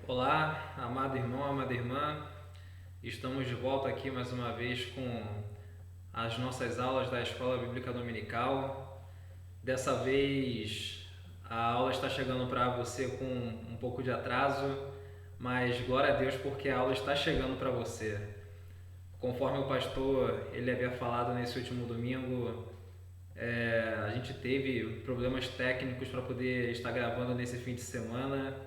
Olá, amado irmão, amada irmã, estamos de volta aqui mais uma vez com as nossas aulas da Escola Bíblica Dominical. Dessa vez a aula está chegando para você com um pouco de atraso, mas glória a Deus porque a aula está chegando para você. Conforme o pastor ele havia falado nesse último domingo, a gente teve problemas técnicos para poder estar gravando nesse fim de semana.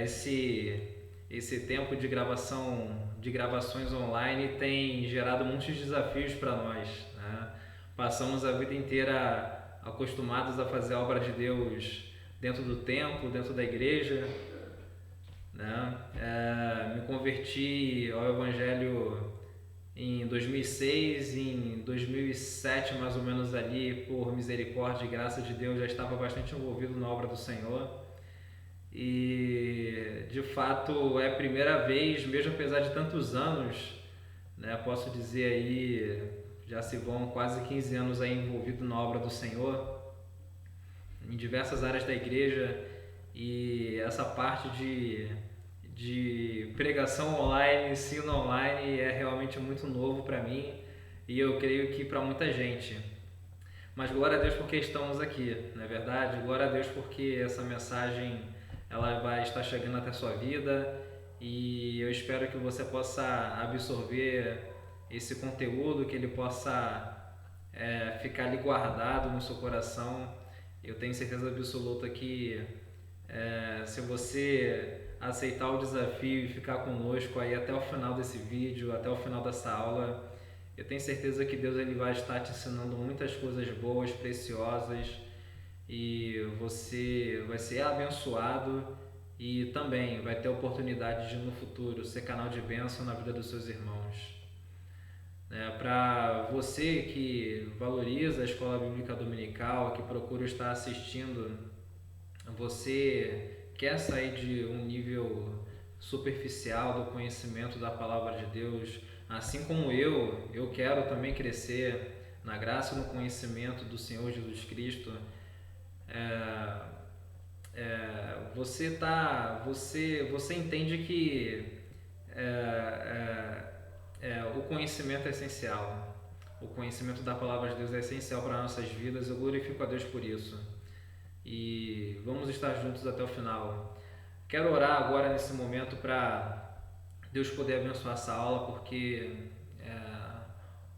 Esse tempo de gravações online tem gerado muitos desafios para nós, né? Passamos a vida inteira acostumados a fazer a obra de Deus dentro do templo, dentro da igreja, né? Me converti ao Evangelho em 2006, em 2007 mais ou menos ali, por misericórdia e graça de Deus, já estava bastante envolvido na obra do Senhor. E de fato é a primeira vez, mesmo apesar de tantos anos, né, posso dizer aí, já se vão quase 15 anos aí envolvido na obra do Senhor, em diversas áreas da igreja, e essa parte de pregação online, ensino online é realmente muito novo para mim e eu creio que para muita gente. Mas glória a Deus porque estamos aqui, não é verdade? Glória a Deus porque essa mensagem ela vai estar chegando até a sua vida e eu espero que você possa absorver esse conteúdo, que ele possa ficar ali guardado no seu coração. Eu tenho certeza absoluta que se você aceitar o desafio e ficar conosco aí até o final desse vídeo, até o final dessa aula, eu tenho certeza que Deus ele vai estar te ensinando muitas coisas boas, preciosas, e você vai ser abençoado e também vai ter a oportunidade de no futuro ser canal de bênção na vida dos seus irmãos. Para você que valoriza a escola bíblica dominical, que procura estar assistindo, você quer sair de um nível superficial do conhecimento da palavra de Deus, assim como eu quero também crescer na graça e no conhecimento do Senhor Jesus Cristo. Você entende que o conhecimento é essencial. O conhecimento da palavra de Deus é essencial para nossas vidas. Eu glorifico a Deus por isso. E vamos estar juntos até o final. Quero orar agora nesse momento para Deus poder abençoar essa aula, porque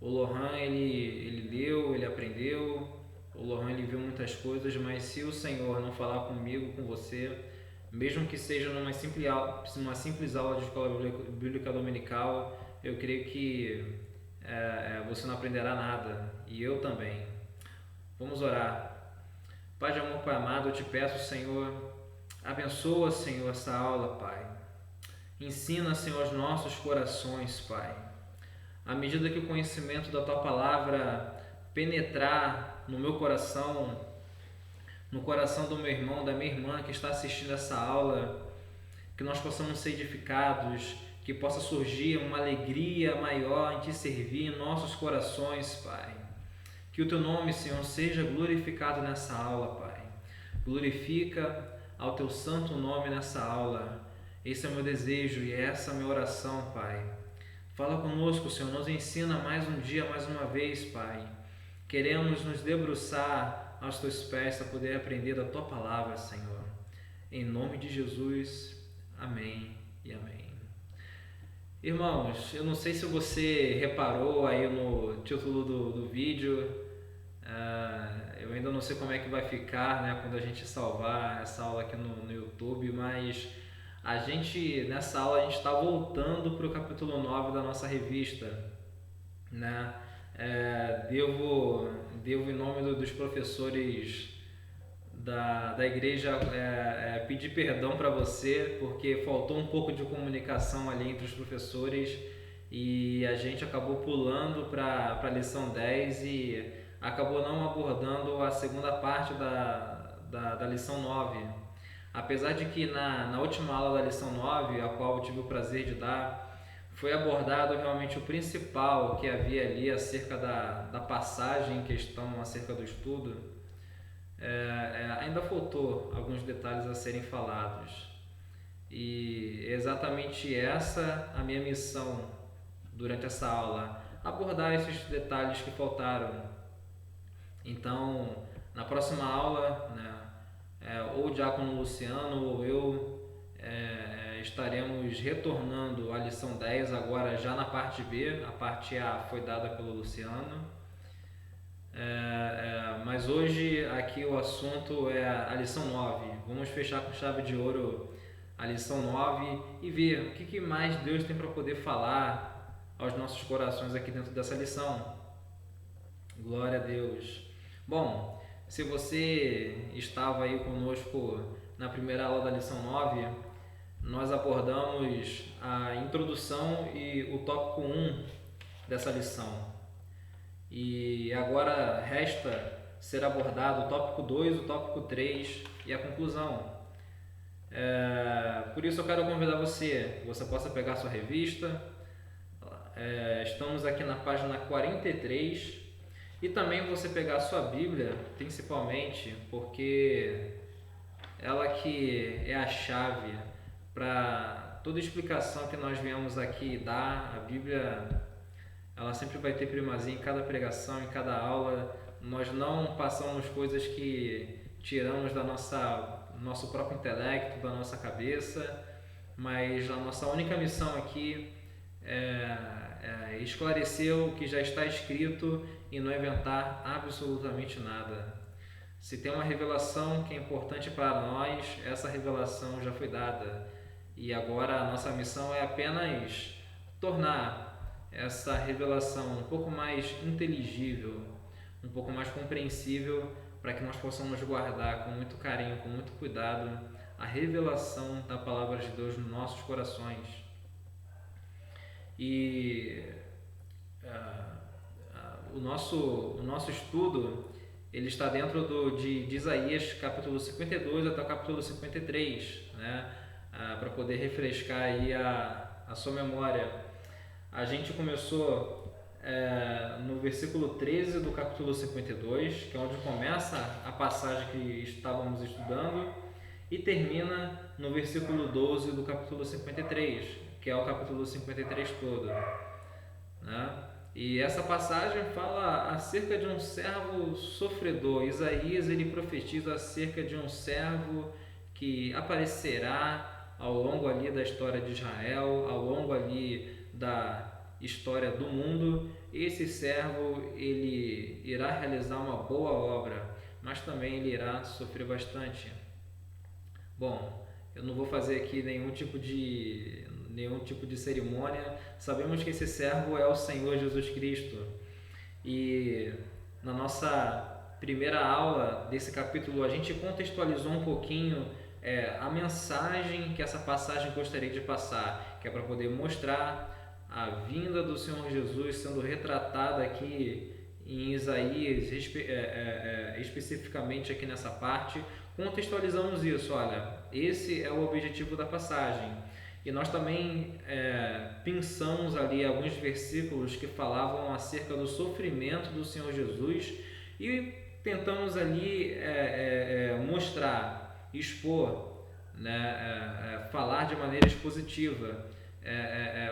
o Lohan ele leu, ele aprendeu, o Lohan ele viu muitas coisas, mas se o Senhor não falar comigo, com você, mesmo que seja numa simples aula de escola bíblica dominical, eu creio que você não aprenderá nada, e eu também. Vamos orar. Pai de amor, Pai amado, eu te peço, Senhor, abençoa, Senhor, essa aula, Pai. Ensina, Senhor, os nossos corações, Pai. À medida que o conhecimento da Tua palavra penetrar no meu coração, no coração do meu irmão, da minha irmã que está assistindo essa aula, que nós possamos ser edificados, que possa surgir uma alegria maior em Te servir em nossos corações, Pai. Que o Teu nome, Senhor, seja glorificado nessa aula, Pai. Glorifica ao Teu santo nome nessa aula. Esse é o meu desejo e essa é a minha oração, Pai. Fala conosco, Senhor, nos ensina mais um dia, mais uma vez, Pai. Queremos nos debruçar aos Teus pés para poder aprender da Tua palavra, Senhor. Em nome de Jesus, amém e amém. Irmãos, eu não sei se você reparou aí no título do vídeo, eu ainda não sei como é que vai ficar, né, quando a gente salvar essa aula aqui no YouTube, mas nessa aula a gente está voltando para o capítulo 9 da nossa revista, né? Devo em nome dos professores da igreja pedir perdão para você, porque faltou um pouco de comunicação ali entre os professores e a gente acabou pulando para a lição 10 e acabou não abordando a segunda parte da lição 9. Apesar de que na última aula da lição 9, a qual eu tive o prazer de dar, foi abordado realmente o principal que havia ali acerca da passagem em questão, acerca do estudo. Ainda faltou alguns detalhes a serem falados. E é exatamente essa a minha missão durante essa aula, abordar esses detalhes que faltaram. Então, na próxima aula, né, ou o Diácono Luciano ou eu estaremos retornando à lição 10, agora já na parte B. A parte A foi dada pelo Luciano. Mas hoje aqui o assunto é a lição 9. Vamos fechar com chave de ouro a lição 9 e ver o que mais Deus tem para poder falar aos nossos corações aqui dentro dessa lição. Glória a Deus. Bom, se você estava aí conosco na primeira aula da lição 9, nós abordamos a introdução e o tópico 1 dessa lição. E agora resta ser abordado o tópico 2, o tópico 3 e a conclusão. Por isso eu quero convidar você possa pegar sua revista. Estamos aqui na página 43 e também você pegar a sua Bíblia, principalmente, porque ela que é a chave para toda explicação que nós viemos aqui dar. A Bíblia, ela sempre vai ter primazia em cada pregação, em cada aula. Nós não passamos coisas que tiramos da nosso próprio intelecto, da nossa cabeça, mas a nossa única missão aqui é esclarecer o que já está escrito e não inventar absolutamente nada. Se tem uma revelação que é importante para nós, essa revelação já foi dada. E agora a nossa missão é apenas tornar essa revelação um pouco mais inteligível, um pouco mais compreensível, para que nós possamos guardar com muito carinho, com muito cuidado, a revelação da Palavra de Deus nos nossos corações. E o nosso estudo ele está dentro de Isaías capítulo 52 até o capítulo 53, né? Para poder refrescar aí a sua memória. A gente começou no versículo 13 do capítulo 52, que é onde começa a passagem que estávamos estudando, e termina no versículo 12 do capítulo 53, que é o capítulo 53 todo, né? E essa passagem fala acerca de um servo sofredor. Isaías ele profetiza acerca de um servo que aparecerá ao longo ali da história de Israel, ao longo ali da história do mundo. Esse servo ele irá realizar uma boa obra, mas também ele irá sofrer bastante. Bom, eu não vou fazer aqui nenhum tipo de cerimônia. Sabemos que esse servo é o Senhor Jesus Cristo. E na nossa primeira aula desse capítulo a gente contextualizou um pouquinho a mensagem que essa passagem gostaria de passar, que é para poder mostrar a vinda do Senhor Jesus sendo retratada aqui em Isaías, especificamente aqui nessa parte. Contextualizamos isso, olha, esse é o objetivo da passagem. E nós também pensamos ali alguns versículos que falavam acerca do sofrimento do Senhor Jesus e tentamos ali mostrar, expor, né, falar de maneira expositiva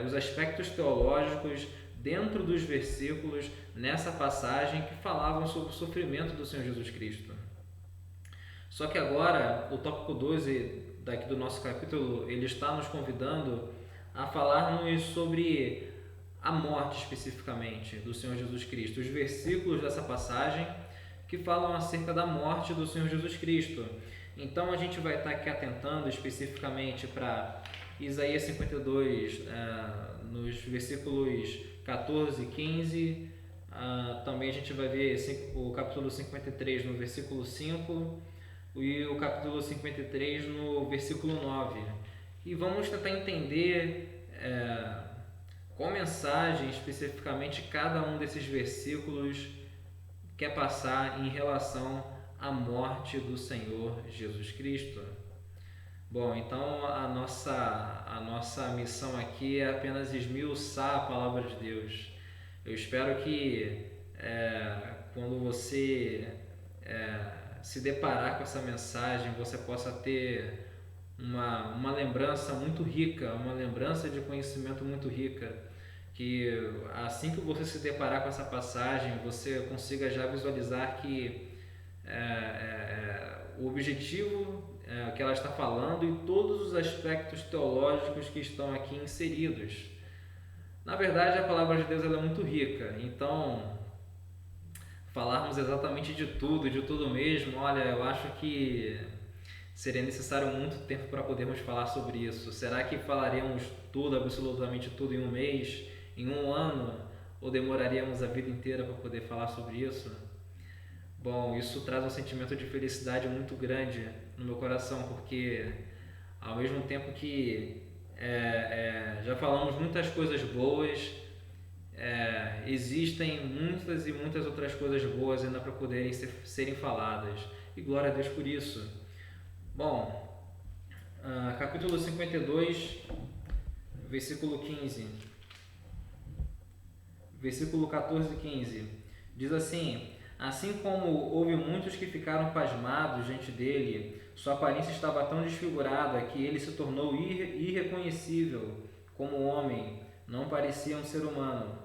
os aspectos teológicos dentro dos versículos nessa passagem que falavam sobre o sofrimento do Senhor Jesus Cristo. Só que agora o tópico 12 daqui do nosso capítulo, ele está nos convidando a falarmos sobre a morte especificamente do Senhor Jesus Cristo. Os versículos dessa passagem que falam acerca da morte do Senhor Jesus Cristo. Então a gente vai estar aqui atentando especificamente para Isaías 52, nos versículos 14 e 15. Também a gente vai ver o capítulo 53 no versículo 5 e o capítulo 53 no versículo 9. E vamos tentar entender qual mensagem especificamente cada um desses versículos quer passar em relação à morte do Senhor Jesus Cristo. Bom, então a nossa missão aqui é apenas esmiuçar a palavra de Deus. Eu espero que quando você se deparar com essa mensagem, você possa ter uma lembrança muito rica, uma lembrança de conhecimento muito rica, que assim que você se deparar com essa passagem, você consiga já visualizar que o objetivo que ela está falando e todos os aspectos teológicos que estão aqui inseridos. Na verdade, a palavra de Deus ela é muito rica, então falarmos exatamente de tudo mesmo, olha, eu acho que seria necessário muito tempo para podermos falar sobre isso. Será que falaremos tudo, absolutamente tudo em um mês, em um ano, ou demoraríamos a vida inteira para poder falar sobre isso? Bom, isso traz um sentimento de felicidade muito grande no meu coração, porque ao mesmo tempo que já falamos muitas coisas boas, existem muitas e muitas outras coisas boas ainda para poderem serem faladas. E glória a Deus por isso. Bom, capítulo 52, versículo 15. Versículo 14 e 15. Diz assim: assim como houve muitos que ficaram pasmados diante dele, sua aparência estava tão desfigurada que ele se tornou irreconhecível como homem, não parecia um ser humano.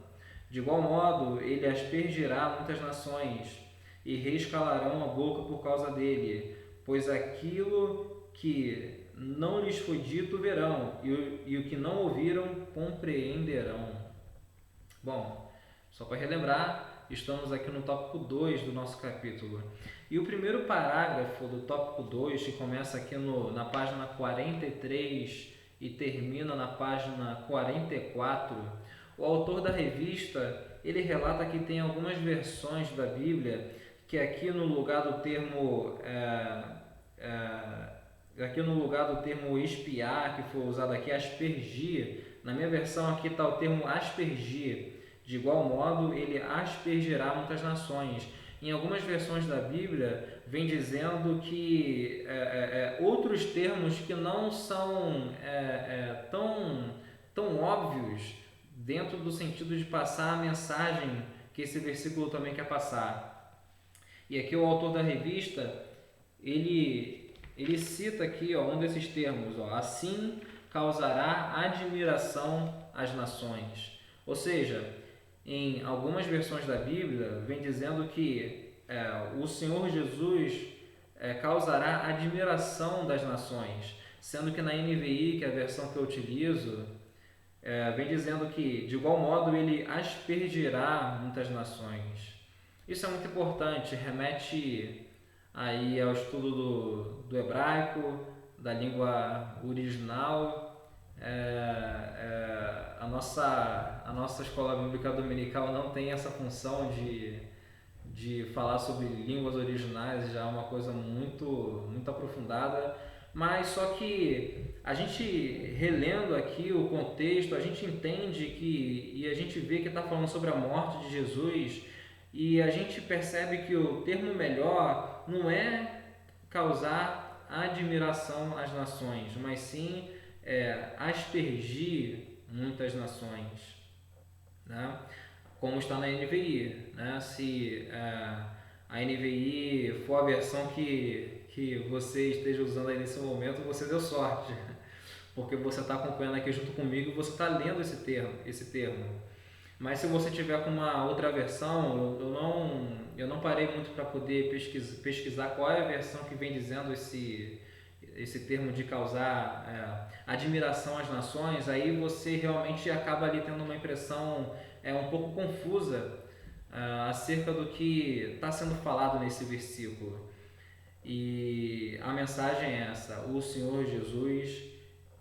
De igual modo, ele aspergirá muitas nações, e reis calarão a boca por causa dele, pois aquilo que não lhes foi dito verão, e o que não ouviram compreenderão. Bom, só para relembrar, estamos aqui no tópico 2 do nosso capítulo. E o primeiro parágrafo do tópico 2, que começa aqui na página 43 e termina na página 44, o autor da revista, ele relata que tem algumas versões da Bíblia que aqui no lugar do termo espiar, que foi usado aqui, aspergir, na minha versão aqui está o termo aspergir. De igual modo, ele aspergirá muitas nações. Em algumas versões da Bíblia, vem dizendo que outros termos que não são tão óbvios dentro do sentido de passar a mensagem que esse versículo também quer passar. E aqui o autor da revista, ele cita aqui um desses termos, assim causará admiração às nações. Ou seja, em algumas versões da Bíblia, vem dizendo que o Senhor Jesus causará admiração das nações, sendo que na NVI, que é a versão que eu utilizo, vem dizendo que, de igual modo, ele aspergirá muitas nações. Isso é muito importante, remete aí ao estudo do hebraico, da língua original. A nossa escola bíblica dominical não tem essa função de falar sobre línguas originais, já é uma coisa muito, muito aprofundada, mas só que a gente relendo aqui o contexto, a gente entende e a gente vê que está falando sobre a morte de Jesus, e a gente percebe que o termo melhor não é causar admiração às nações, mas sim aspergir muitas nações, né? Como está na NVI, né? Se a NVI for a versão que você esteja usando aí nesse momento, você deu sorte, porque você está acompanhando aqui junto comigo e você está lendo esse termo. Mas se você tiver com uma outra versão, eu não parei muito para poder pesquisar qual é a versão que vem dizendo esse termo de causar admiração às nações. Aí você realmente acaba ali tendo uma impressão um pouco confusa acerca do que está sendo falado nesse versículo. E a mensagem é essa: o Senhor Jesus,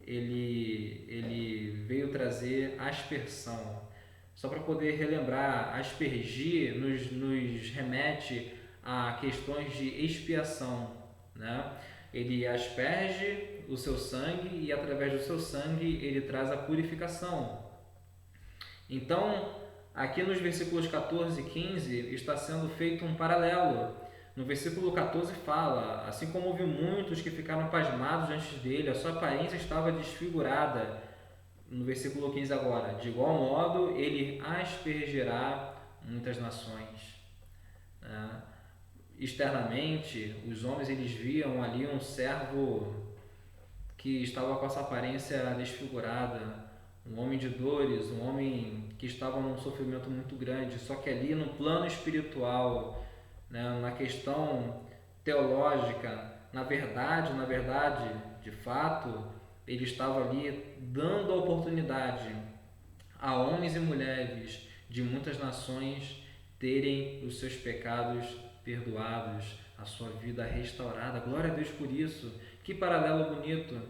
ele veio trazer aspersão. Só para poder relembrar, aspergir nos remete a questões de expiação, né? Ele asperge o seu sangue e através do seu sangue ele traz a purificação. Então, aqui nos versículos 14 e 15 está sendo feito um paralelo. No versículo 14 fala: assim como houve muitos que ficaram pasmados diante dele, a sua aparência estava desfigurada. No versículo 15 agora: de igual modo ele aspergirá muitas nações. Externamente, os homens eles viam ali um servo que estava com essa aparência desfigurada, um homem de dores, um homem que estava num sofrimento muito grande, só que ali no plano espiritual, né, na questão teológica, na verdade, de fato, ele estava ali dando a oportunidade a homens e mulheres de muitas nações terem os seus pecados perdoados, a sua vida restaurada. Glória a Deus por isso. Que paralelo bonito.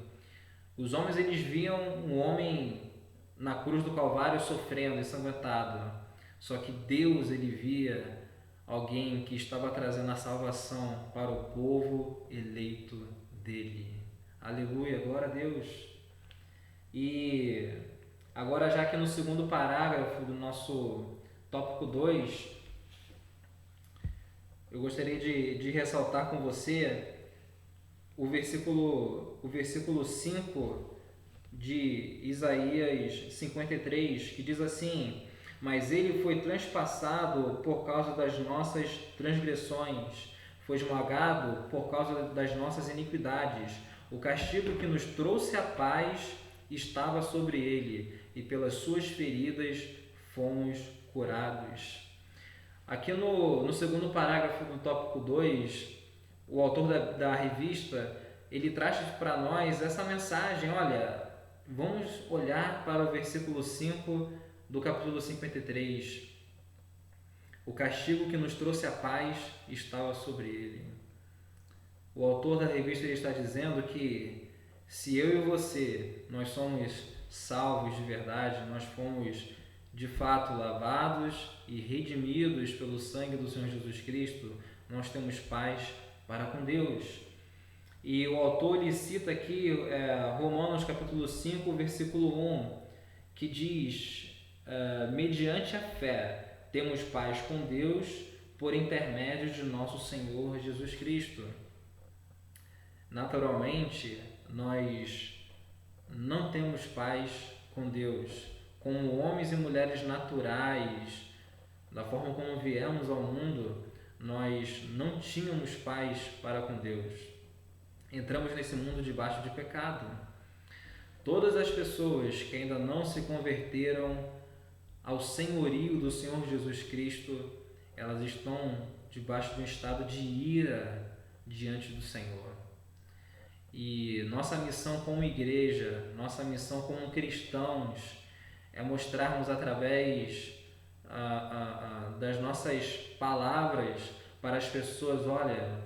Os homens eles viam um homem na cruz do Calvário sofrendo, ensanguentado. Só que Deus ele via alguém que estava trazendo a salvação para o povo eleito dele. Aleluia, glória a Deus. E agora já que no segundo parágrafo do nosso tópico 2, eu gostaria de ressaltar com você o versículo 5 de Isaías 53, que diz assim: mas ele foi transpassado por causa das nossas transgressões, foi esmagado por causa das nossas iniquidades. O castigo que nos trouxe a paz estava sobre ele, e pelas suas feridas fomos curados. Aqui no segundo parágrafo do tópico 2, o autor da revista, ele traz para nós essa mensagem. Olha, vamos olhar para o versículo 5 do capítulo 53. O castigo que nos trouxe a paz estava sobre ele. O autor da revista ele está dizendo que se eu e você, nós somos salvos de verdade, nós fomos de fato lavados e redimidos pelo sangue do Senhor Jesus Cristo, nós temos paz para com Deus. E o autor ele cita aqui Romanos capítulo 5, versículo 1, que diz: mediante a fé temos paz com Deus por intermédio de nosso Senhor Jesus Cristo. Naturalmente, nós não temos paz com Deus. Como homens e mulheres naturais, da forma como viemos ao mundo, nós não tínhamos paz para com Deus. Entramos nesse mundo debaixo de pecado. Todas as pessoas que ainda não se converteram ao senhorio do Senhor Jesus Cristo, elas estão debaixo de um estado de ira diante do Senhor. E nossa missão como igreja, nossa missão como cristãos, é mostrarmos através das nossas palavras para as pessoas: olha,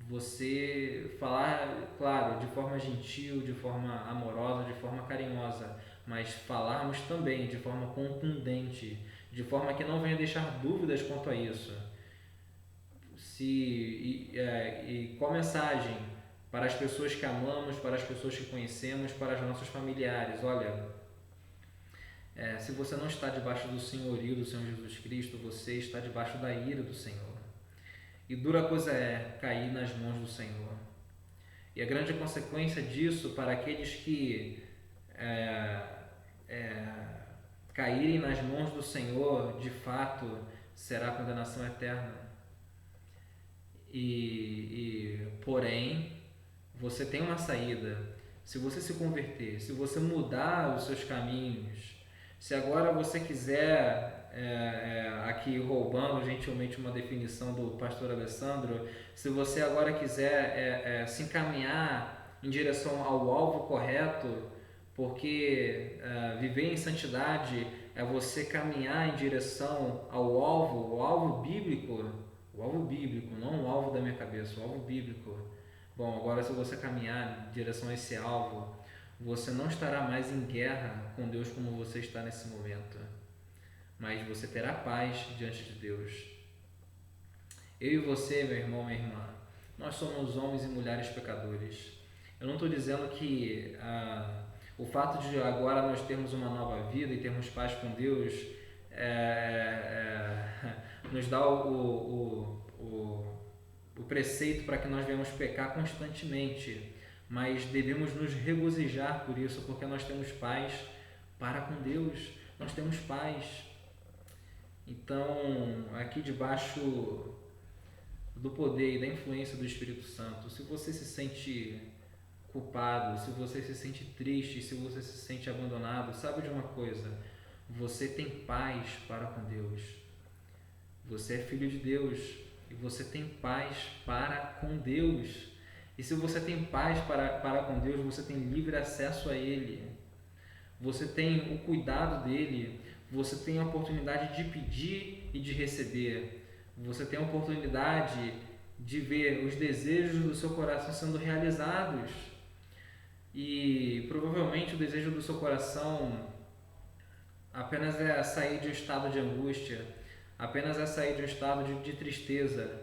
você falar, claro, de forma gentil, de forma amorosa, de forma carinhosa, mas falarmos também de forma contundente, de forma que não venha deixar dúvidas quanto a isso. E com a mensagem para as pessoas que amamos, para as pessoas que conhecemos, para os nossos familiares: olha, se você não está debaixo do senhorio do Senhor Jesus Cristo, você está debaixo da ira do Senhor. E dura coisa é cair nas mãos do Senhor. E a grande consequência disso para aqueles que caírem nas mãos do Senhor, de fato, será a condenação eterna. Porém, você tem uma saída. Se você se converter, se você mudar os seus caminhos, se agora você quiser, aqui roubando gentilmente uma definição do pastor Alessandro, se você agora quiser se encaminhar em direção ao alvo correto, porque viver em santidade é você caminhar em direção ao alvo, o alvo bíblico, não o alvo da minha cabeça, o alvo bíblico. Bom, agora se você caminhar em direção a esse alvo, você não estará mais em guerra com Deus como você está nesse momento, mas você terá paz diante de Deus. Eu e você, meu irmão, minha irmã, nós somos homens e mulheres pecadores. Eu não estou dizendo que o fato de agora nós termos uma nova vida e termos paz com Deus nos dá o preceito para que nós venhamos pecar constantemente, mas devemos nos regozijar por isso, porque nós temos paz para com Deus, nós temos paz. Então, aqui debaixo do poder e da influência do Espírito Santo, se você se sente culpado, se você se sente triste, se você se sente abandonado, sabe de uma coisa? Você tem paz para com Deus. Você é filho de Deus e você tem paz para com Deus. E se você tem paz para com Deus, você tem livre acesso a Ele. Você tem o cuidado dEle. Você tem a oportunidade de pedir e de receber. Você tem a oportunidade de ver os desejos do seu coração sendo realizados. E provavelmente o desejo do seu coração apenas é sair de um estado de angústia, apenas é sair de um estado de tristeza.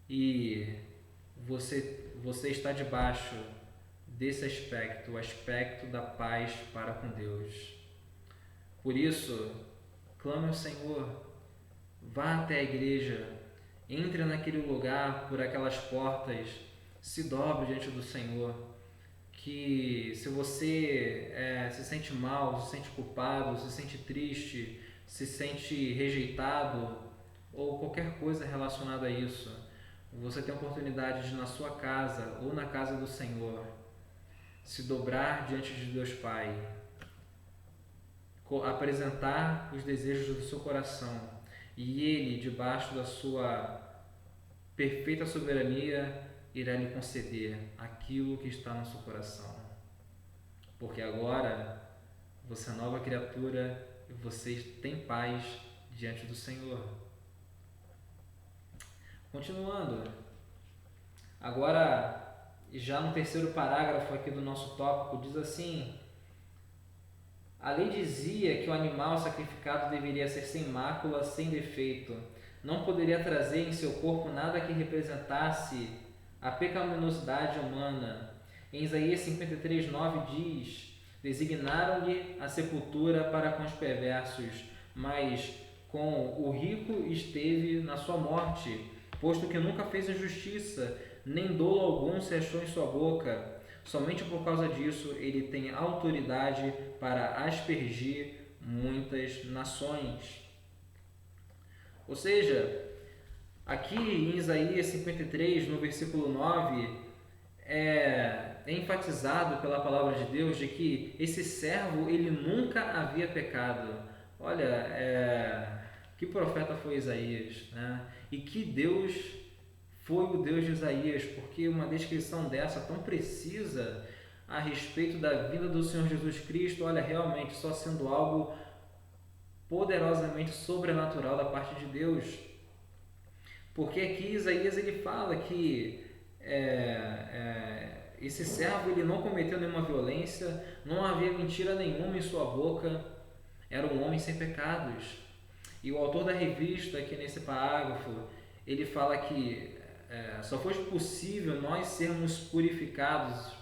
E você está debaixo desse aspecto, o aspecto da paz para com Deus. Por isso, clame ao Senhor, vá até a igreja, entre naquele lugar, por aquelas portas, se dobre diante do Senhor. Que se você se sente mal, se sente culpado, se sente triste, se sente rejeitado ou qualquer coisa relacionada a isso, você tem a oportunidade de, na sua casa ou na casa do Senhor, se dobrar diante de Deus Pai, apresentar os desejos do seu coração e Ele, debaixo da sua perfeita soberania, irá lhe conceder aquilo que está no seu coração. Porque agora você é nova criatura e você tem paz diante do Senhor. Continuando, agora já no terceiro parágrafo aqui do nosso tópico, diz assim: a lei dizia que o animal sacrificado deveria ser sem mácula, sem defeito, não poderia trazer em seu corpo nada que representasse a pecaminosidade humana. Em Isaías 53:9 diz: designaram-lhe a sepultura para com os perversos, mas com o rico esteve na sua morte, posto que nunca fez injustiça, nem dolo algum se achou em sua boca. Somente por causa disso ele tem autoridade para aspergir muitas nações. Ou seja, aqui em Isaías 53, no versículo 9, é enfatizado pela palavra de Deus de que esse servo ele nunca havia pecado. Olha, que profeta foi Isaías, né? E que Deus foi o Deus de Isaías, porque uma descrição dessa tão precisa a respeito da vida do Senhor Jesus Cristo, olha, realmente só sendo algo poderosamente sobrenatural da parte de Deus. Porque aqui Isaías ele fala que esse servo ele não cometeu nenhuma violência, não havia mentira nenhuma em sua boca, era um homem sem pecados. E o autor da revista, aqui nesse parágrafo, ele fala que só foi possível nós sermos purificados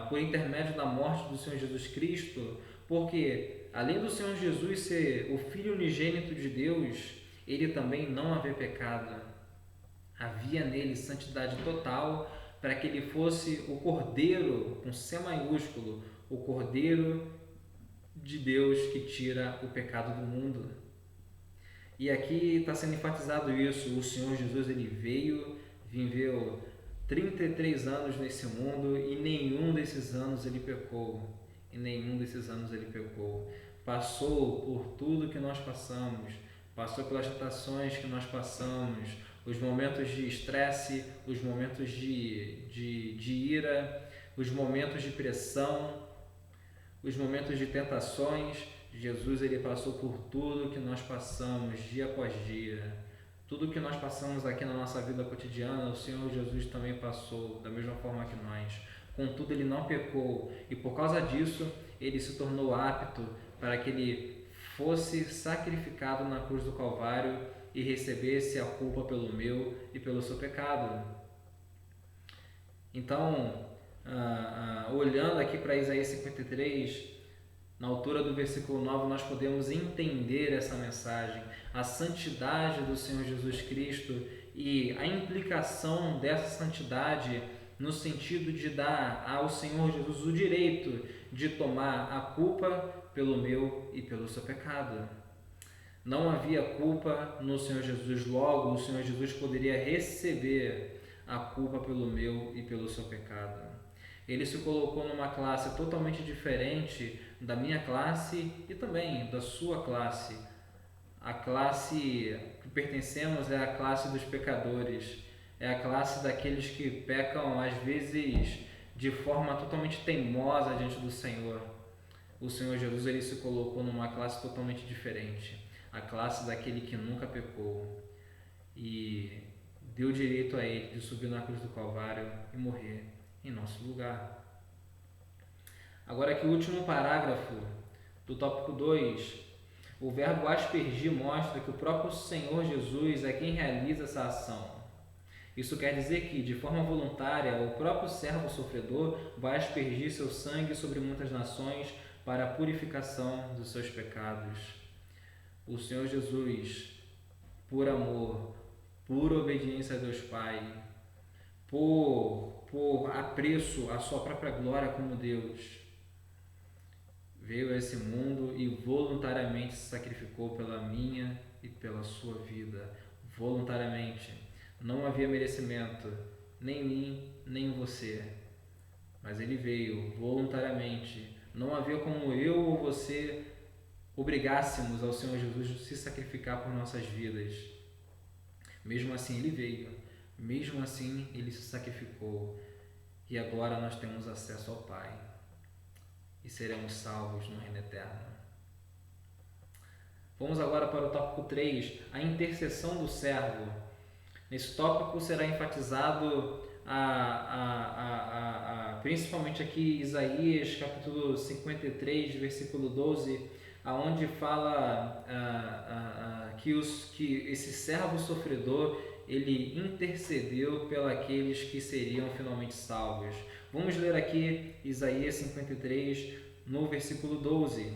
por intermédio da morte do Senhor Jesus Cristo, porque além do Senhor Jesus ser o Filho unigênito de Deus, ele também não havia pecado. Havia nele santidade total, para que ele fosse o Cordeiro, com C maiúsculo, o Cordeiro de Deus que tira o pecado do mundo. E aqui está sendo enfatizado isso. O Senhor Jesus ele viveu 33 anos nesse mundo e nenhum desses anos ele pecou. Passou por tudo que nós passamos, passou pelas tentações que nós passamos, os momentos de estresse, os momentos de ira, os momentos de pressão, os momentos de tentações. Jesus ele passou por tudo que nós passamos dia após dia. Tudo que nós passamos aqui na nossa vida cotidiana, o Senhor Jesus também passou da mesma forma que nós. Contudo, ele não pecou e por causa disso, ele se tornou apto para que ele fosse sacrificado na cruz do Calvário e recebesse a culpa pelo meu e pelo seu pecado. Então, olhando aqui para Isaías 53, na altura do versículo 9, nós podemos entender essa mensagem, a santidade do Senhor Jesus Cristo e a implicação dessa santidade no sentido de dar ao Senhor Jesus o direito de tomar a culpa pelo meu e pelo seu pecado. Não havia culpa no Senhor Jesus, logo o Senhor Jesus poderia receber a culpa pelo meu e pelo seu pecado. Ele se colocou numa classe totalmente diferente da minha classe e também da sua classe. A classe que pertencemos é a classe dos pecadores, é a classe daqueles que pecam às vezes de forma totalmente teimosa diante do Senhor. O Senhor Jesus ele se colocou numa classe totalmente diferente, a classe daquele que nunca pecou, e deu direito a ele de subir na cruz do Calvário e morrer em nosso lugar. Agora aqui o último parágrafo do tópico 2, o verbo aspergir mostra que o próprio Senhor Jesus é quem realiza essa ação. Isso quer dizer que, de forma voluntária, o próprio servo sofredor vai aspergir seu sangue sobre muitas nações para a purificação dos seus pecados. O Senhor Jesus, por amor, por obediência a Deus Pai, por apreço à sua própria glória como Deus, veio a esse mundo e voluntariamente se sacrificou pela minha e pela sua vida. Voluntariamente. Não havia merecimento, nem em mim, nem em você. Mas ele veio voluntariamente. Não havia como eu ou você obrigássemos ao Senhor Jesus se sacrificar por nossas vidas. Mesmo assim ele veio. Mesmo assim ele se sacrificou. E agora nós temos acesso ao Pai. E seremos salvos no reino eterno. Vamos agora para o tópico 3, a intercessão do servo. Nesse tópico será enfatizado principalmente aqui Isaías capítulo 53, versículo 12, aonde fala que esse servo sofredor ele intercedeu pelos que seriam finalmente salvos. Vamos ler aqui Isaías 53, no versículo 12.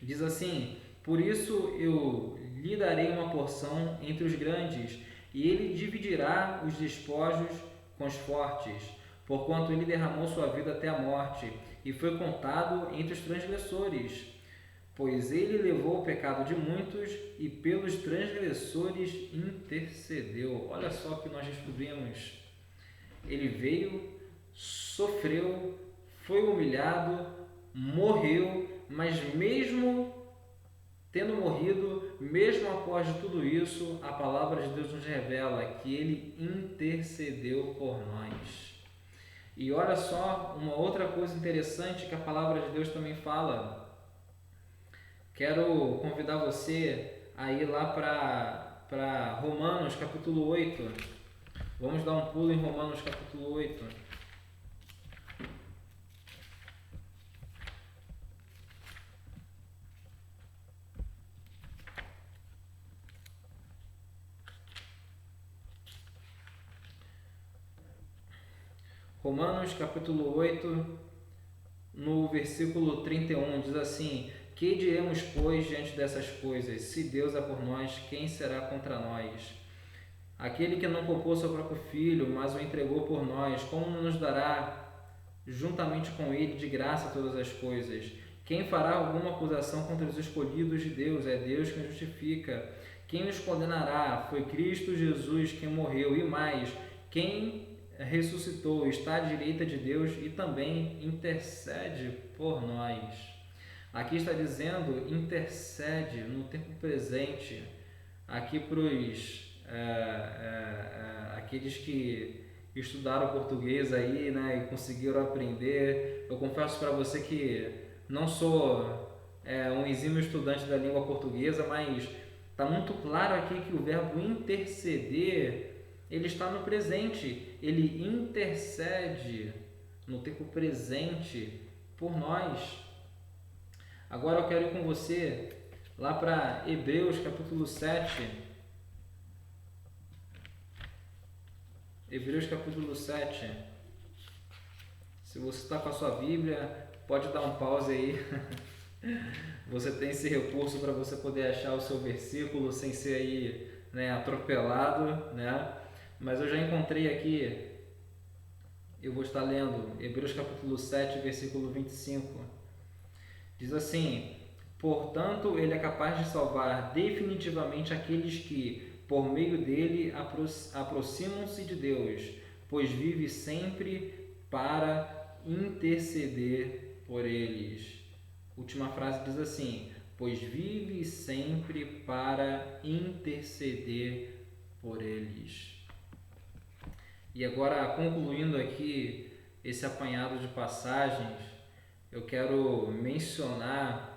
Diz assim: por isso eu lhe darei uma porção entre os grandes, e ele dividirá os despojos com os fortes, porquanto ele derramou sua vida até a morte, e foi contado entre os transgressores. Pois ele levou o pecado de muitos, e pelos transgressores intercedeu. Olha só o que nós descobrimos. Ele veio, sofreu, foi humilhado, morreu, mas mesmo tendo morrido, mesmo após tudo isso, a palavra de Deus nos revela que ele intercedeu por nós. E olha só uma outra coisa interessante que a palavra de Deus também fala. Quero convidar você a ir lá para Romanos capítulo 8. Vamos dar um pulo em Romanos capítulo 8. Romanos capítulo 8, no versículo 31, diz assim: que diremos, pois, diante dessas coisas? Se Deus é por nós, quem será contra nós? Aquele que não poupou seu próprio Filho, mas o entregou por nós, como não nos dará juntamente com ele de graça todas as coisas? Quem fará alguma acusação contra os escolhidos de Deus? É Deus quem justifica. Quem nos condenará? Foi Cristo Jesus quem morreu, e mais, quem ressuscitou, está à direita de Deus e também intercede por nós. Aqui está dizendo intercede no tempo presente, aqui para aqueles que estudaram português aí, né, e conseguiram aprender. Eu confesso para você que não sou um exímio estudante da língua portuguesa, mas está muito claro aqui que o verbo interceder ele está no presente, ele intercede no tempo presente por nós. Agora eu quero ir com você lá para Hebreus capítulo 7. Hebreus capítulo 7. Se você está com a sua Bíblia, pode dar um pause aí. Você tem esse recurso para você poder achar o seu versículo sem ser aí, né, atropelado, né? Mas eu já encontrei aqui, eu vou estar lendo Hebreus capítulo 7, versículo 25. Diz assim: portanto, ele é capaz de salvar definitivamente aqueles que, por meio dele aproximam-se de Deus, pois vive sempre para interceder por eles. Última frase diz assim: pois vive sempre para interceder por eles. E agora, concluindo aqui esse apanhado de passagens, eu quero mencionar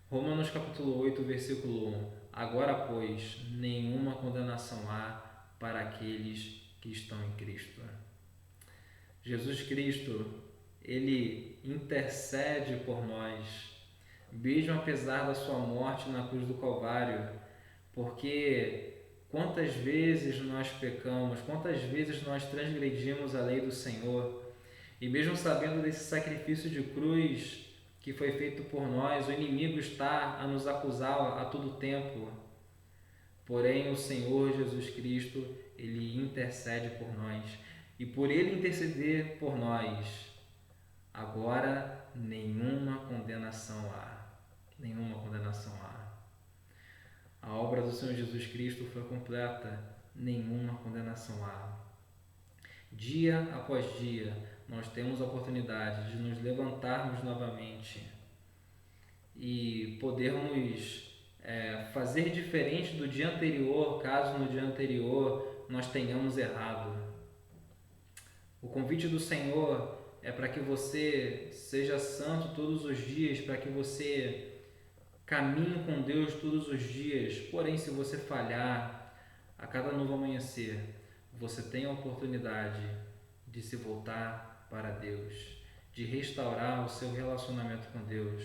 Romanos capítulo 8, versículo 1. Agora, pois, nenhuma condenação há para aqueles que estão em Cristo. Jesus Cristo, Ele intercede por nós, mesmo apesar da sua morte na cruz do Calvário, porque quantas vezes nós pecamos, quantas vezes nós transgredimos a lei do Senhor, e mesmo sabendo desse sacrifício de cruz que foi feito por nós, o inimigo está a nos acusar a todo tempo. Porém, o Senhor Jesus Cristo, Ele intercede por nós. E por Ele interceder por nós, agora nenhuma condenação há. Nenhuma condenação há. A obra do Senhor Jesus Cristo foi completa, nenhuma condenação há. Dia após dia, nós temos a oportunidade de nos levantarmos novamente e podermos fazer diferente do dia anterior, caso no dia anterior nós tenhamos errado. O convite do Senhor é para que você seja santo todos os dias, para que você caminhe com Deus todos os dias. Porém, se você falhar a cada novo amanhecer, você tem a oportunidade de se voltar para Deus, de restaurar o seu relacionamento com Deus.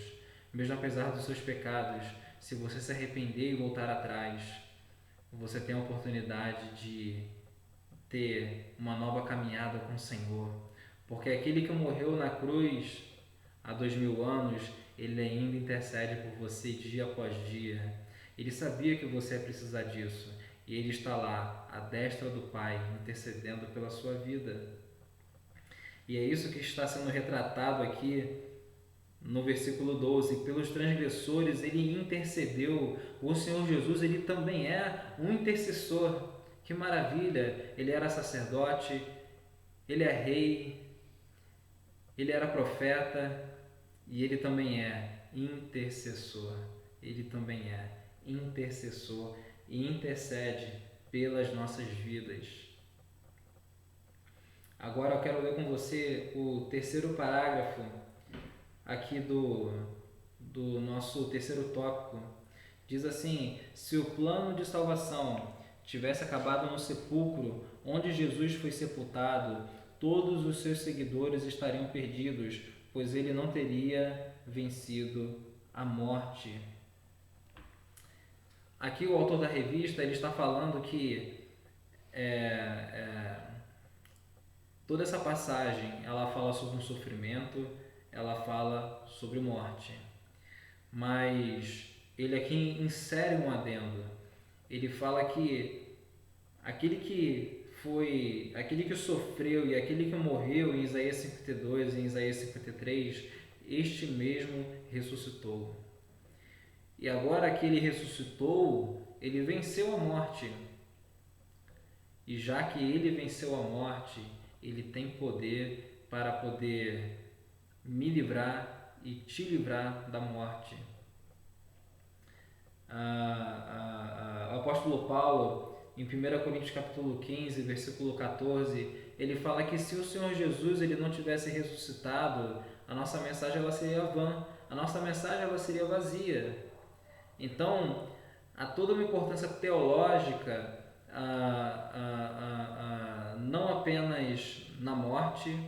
Mesmo apesar dos seus pecados, se você se arrepender e voltar atrás, você tem a oportunidade de ter uma nova caminhada com o Senhor. Porque aquele que morreu na cruz há 2000 anos, ele ainda intercede por você dia após dia. Ele sabia que você ia precisar disso. E Ele está lá, à destra do Pai, intercedendo pela sua vida. E é isso que está sendo retratado aqui no versículo 12. Pelos transgressores Ele intercedeu. O Senhor Jesus, Ele também é um intercessor. Que maravilha! Ele era sacerdote, Ele é rei, Ele era profeta e Ele também é intercessor. Ele também é intercessor e intercede pelas nossas vidas. Agora eu quero ler com você o terceiro parágrafo aqui do nosso terceiro tópico. Diz assim: se o plano de salvação tivesse acabado no sepulcro onde Jesus foi sepultado, todos os seus seguidores estariam perdidos, pois ele não teria vencido a morte. Aqui o autor da revista ele está falando que toda essa passagem ela fala sobre um sofrimento, ela fala sobre morte, mas ele aqui insere um adendo. Ele fala que aquele que sofreu e aquele que morreu em Isaías 52 e em Isaías 53, este mesmo ressuscitou. E agora que ele ressuscitou, ele venceu a morte. E já que ele venceu a morte, ele tem poder para poder me livrar e te livrar da morte. O apóstolo Paulo, em 1 Coríntios capítulo 15, versículo 14, ele fala que se o Senhor Jesus ele não tivesse ressuscitado, a nossa mensagem ela seria vã, a nossa mensagem ela seria vazia. Então, há toda uma importância teológica, não apenas na morte,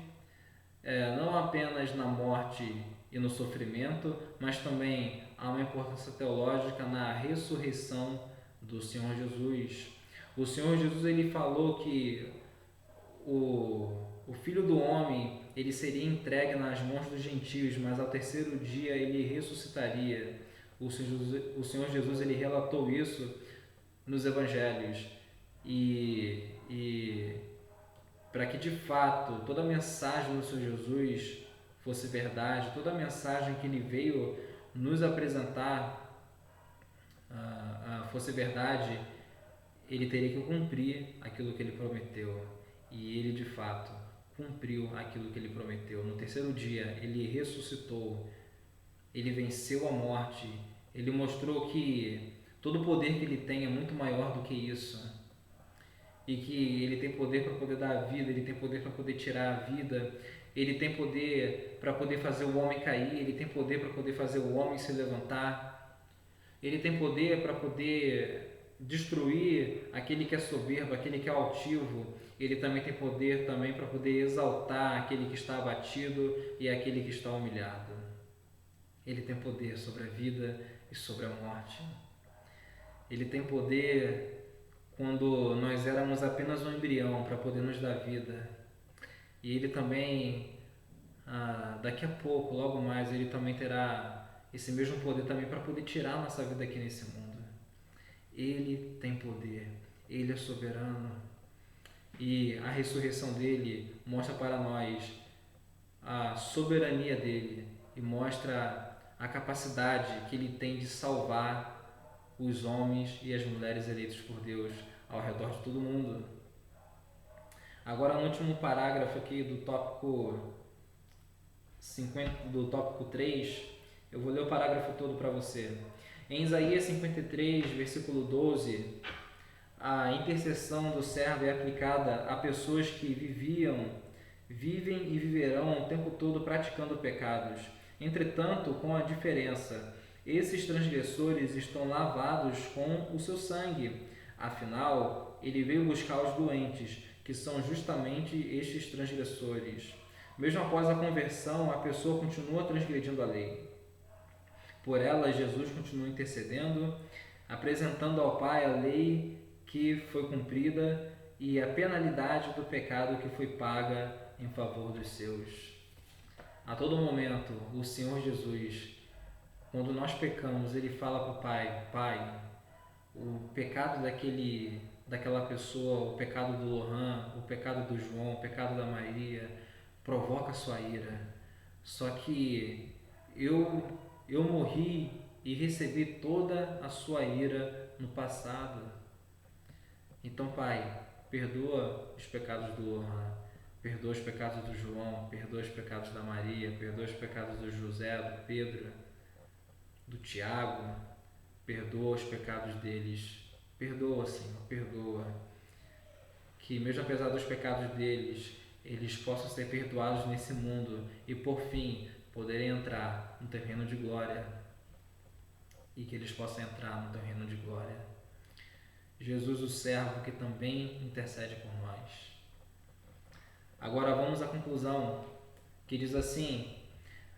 não apenas na morte e no sofrimento, mas também há uma importância teológica na ressurreição do Senhor Jesus. O Senhor Jesus ele falou que o Filho do Homem ele seria entregue nas mãos dos gentios, mas ao terceiro dia ele ressuscitaria. O Senhor Jesus ele relatou isso nos Evangelhos e para que de fato toda a mensagem do Senhor Jesus fosse verdade, toda a mensagem que ele veio nos apresentar fosse verdade, ele teria que cumprir aquilo que ele prometeu. E ele, de fato, cumpriu aquilo que ele prometeu. No terceiro dia, ele ressuscitou, ele venceu a morte, ele mostrou que todo o poder que ele tem é muito maior do que isso. E que ele tem poder para poder dar a vida, ele tem poder para poder tirar a vida, ele tem poder para poder fazer o homem cair, ele tem poder para poder fazer o homem se levantar, ele tem poder para poder destruir aquele que é soberbo, aquele que é altivo, ele também tem poder também para poder exaltar aquele que está abatido e aquele que está humilhado. Ele tem poder sobre a vida e sobre a morte. Ele tem poder quando nós éramos apenas um embrião para poder nos dar vida. E ele também, daqui a pouco, logo mais, ele também terá esse mesmo poder também para poder tirar a nossa vida aqui nesse mundo. Ele tem poder, ele é soberano. E a ressurreição dele mostra para nós a soberania dele e mostra a capacidade que ele tem de salvar os homens e as mulheres eleitos por Deus ao redor de todo mundo. Agora, no último parágrafo aqui do tópico 3, eu vou ler o parágrafo todo para você. Em Isaías 53, versículo 12, a intercessão do servo é aplicada a pessoas que vivem e viverão o tempo todo praticando pecados. Entretanto, com a diferença: esses transgressores estão lavados com o seu sangue. Afinal, ele veio buscar os doentes, que são justamente estes transgressores. Mesmo após a conversão, a pessoa continua transgredindo a lei. Por ela, Jesus continua intercedendo, apresentando ao Pai a lei que foi cumprida e a penalidade do pecado que foi paga em favor dos seus. A todo momento, o Senhor Jesus, quando nós pecamos, ele fala para o Pai: Pai, o pecado daquela pessoa, o pecado do Lohan, o pecado do João, o pecado da Maria, provoca sua ira. Só que eu morri e recebi toda a sua ira no passado. Então, Pai, perdoa os pecados do Lohan, perdoa os pecados do João, perdoa os pecados da Maria, perdoa os pecados do José, do Pedro, do Tiago, perdoa os pecados deles. Perdoa, Senhor, perdoa. Que mesmo apesar dos pecados deles, eles possam ser perdoados nesse mundo e, por fim, poderem entrar no teu reino de glória. E que eles possam entrar no teu reino de glória. Jesus, o servo, que também intercede por nós. Agora vamos à conclusão, que diz assim: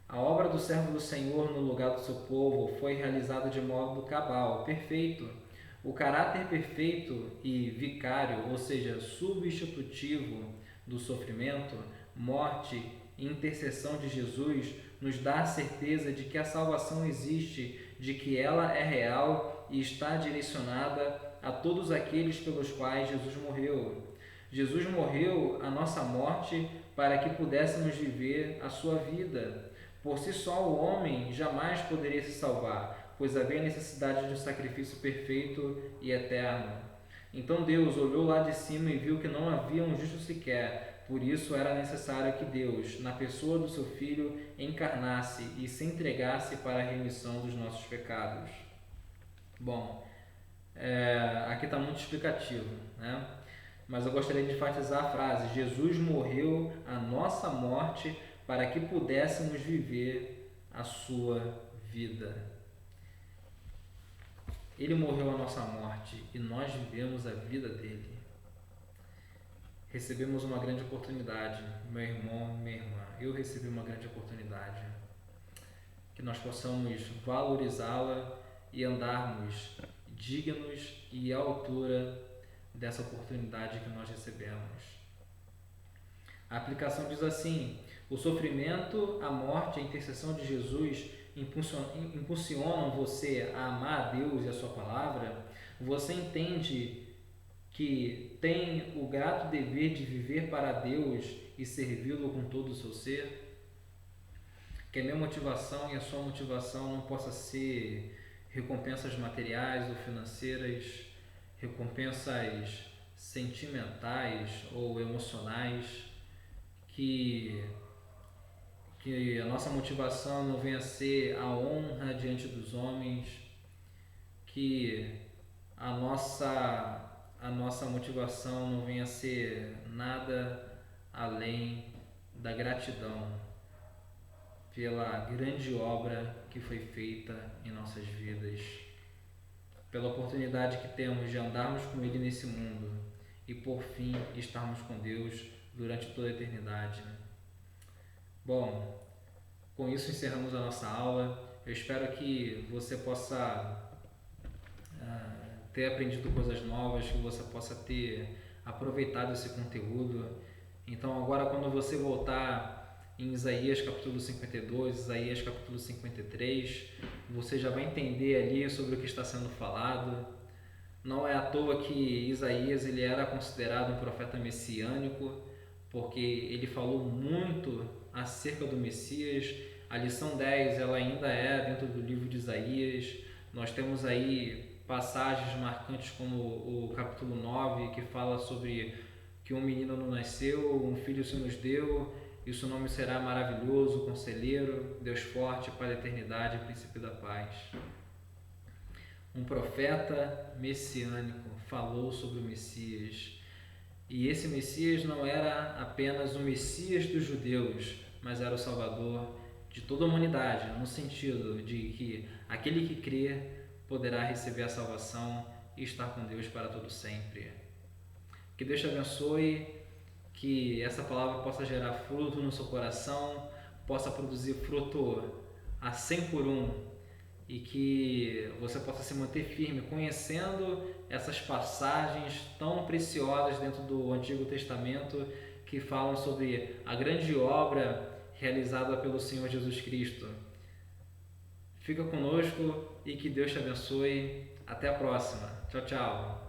a obra do servo do Senhor no lugar do seu povo foi realizada de modo cabal, perfeito. O caráter perfeito e vicário, ou seja, substitutivo do sofrimento, morte e intercessão de Jesus, nos dá a certeza de que a salvação existe, de que ela é real e está direcionada a todos aqueles pelos quais Jesus morreu. Jesus morreu a nossa morte para que pudéssemos viver a sua vida. Por si só, o homem jamais poderia se salvar, pois havia necessidade de um sacrifício perfeito e eterno. Então Deus olhou lá de cima e viu que não havia um justo sequer. Por isso era necessário que Deus, na pessoa do seu Filho, encarnasse e se entregasse para a remissão dos nossos pecados. Bom, aqui está muito explicativo, né? Mas eu gostaria de enfatizar a frase: Jesus morreu a nossa morte para que pudéssemos viver a sua vida. Ele morreu a nossa morte e nós vivemos a vida dele. Recebemos uma grande oportunidade, meu irmão, minha irmã. Eu recebi uma grande oportunidade. Que nós possamos valorizá-la e andarmos dignos e à altura dessa oportunidade que nós recebemos. A aplicação diz assim: o sofrimento, a morte e a intercessão de Jesus impulsionam você a amar a Deus e a sua palavra. Você entende que tem o grato dever de viver para Deus e servi-lo com todo o seu ser? Que a minha motivação e a sua motivação não possa ser recompensas materiais ou financeiras, recompensas sentimentais ou emocionais, que a nossa motivação não venha a ser a honra diante dos homens, que a nossa motivação não venha a ser nada além da gratidão pela grande obra que foi feita em nossas vidas, pela oportunidade que temos de andarmos com Ele nesse mundo e, por fim, estarmos com Deus durante toda a eternidade. Bom, com isso encerramos a nossa aula. Eu espero que você possa ter aprendido coisas novas, que você possa ter aproveitado esse conteúdo. Então agora, quando você voltar em Isaías capítulo 52, Isaías capítulo 53, você já vai entender ali sobre o que está sendo falado. Não é à toa que Isaías ele era considerado um profeta messiânico, porque ele falou muito acerca do Messias. A lição 10 ela ainda é dentro do livro de Isaías. Nós temos aí passagens marcantes como o capítulo 9, que fala sobre que um menino nos nasceu, um filho se nos deu, e o seu nome será maravilhoso, conselheiro, Deus forte, Pai da eternidade, príncipe da paz. Um profeta messiânico falou sobre o Messias. E esse Messias não era apenas o Messias dos judeus, mas era o Salvador de toda a humanidade, no sentido de que aquele que crê poderá receber a salvação e estar com Deus para todo sempre. Que Deus te abençoe, que essa palavra possa gerar fruto no seu coração, possa produzir fruto a 100 por 1, e que você possa se manter firme conhecendo essas passagens tão preciosas dentro do Antigo Testamento que falam sobre a grande obra realizada pelo Senhor Jesus Cristo. Fica conosco e que Deus te abençoe. Até a próxima. Tchau, tchau.